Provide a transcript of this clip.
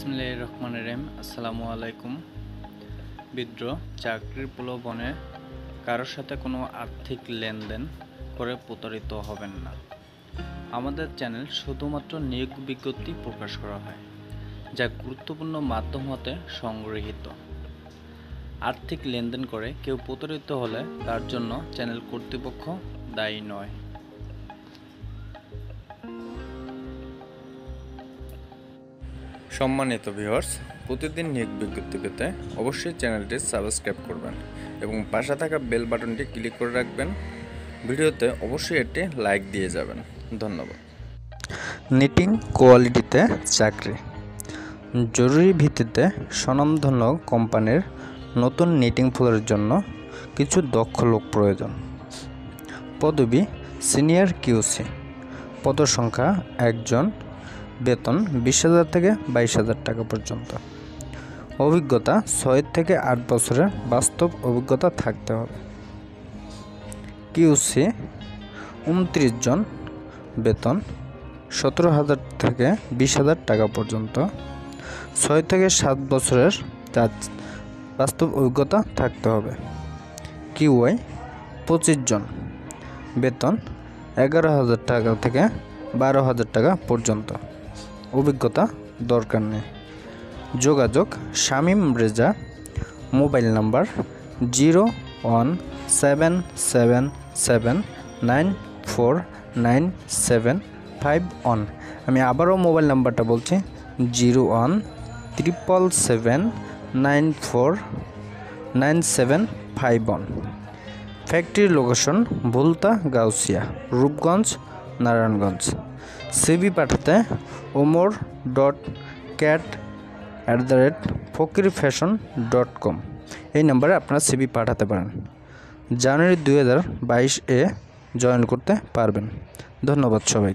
বিসমিল্লাহির রহমানির রহিম। আসসালামু আলাইকুম। বিদ্রোহ চাকরির প্রলোভনে কারোর সাথে কোনো আর্থিক লেনদেন করে প্রতারিত হবেন না। আমাদের চ্যানেল শুধুমাত্র নিয়োগ বিজ্ঞপ্তি প্রকাশ করা হয়, যা গুরুত্বপূর্ণ মাধ্যম হতে সংগৃহীত। আর্থিক লেনদেন করে কেউ প্রতারিত হলে তার জন্য চ্যানেল কর্তৃপক্ষ দায়ী নয়। সম্মানিত ভিউয়ার্স, প্রতিদিন নিয়োগ বিজ্ঞপ্তি পেতে অবশ্যই চ্যানেলটি সাবস্ক্রাইব করবেন এবং পাশে থাকা বেল বাটনটি ক্লিক করে রাখবেন। ভিডিওতে অবশ্যই একটি লাইক দিয়ে যাবেন। ধন্যবাদ। নিটিং কোয়ালিটিতে চাকরি। জরুরি ভিত্তিতে স্বনামধন্য কোম্পানির নতুন নিটিং ফ্লোরের জন্য কিছু দক্ষ লোক প্রয়োজন। পদবি সিনিয়র কিউসি, পদসংখ্যা 1 জন, বেতন 20,000 থেকে 22,000 টাকা পর্যন্ত। অভিজ্ঞতা 6 থেকে 8 বছরের বাস্তব অভিজ্ঞতা থাকতে হবে। কিউসি 29 জন, বেতন 17,000 থেকে 20,000 টাকা পর্যন্ত। 6 থেকে 7 বছরের বাস্তব অভিজ্ঞতা থাকতে হবে। কিউআই 25 জন, বেতন 11,000 টাকা থেকে 12,000 টাকা পর্যন্ত। অভিজ্ঞতা দরকার নেই। যোগাযোগ শামীম রেজা, মোবাইল নাম্বার 01777949751। আমি আবারও মোবাইল নাম্বারটা বলছি 01777949751। Factory location Bhulta, Gausia, Rupganj, Narayanganj. CV পাঠাতে omor.cat@fakirfashion.com এই নাম্বারে আপনারা সিভি পাঠাতে পারেন। জানুয়ারি 2022 জয়েন করতে পারবেন। ধন্যবাদ সবাই।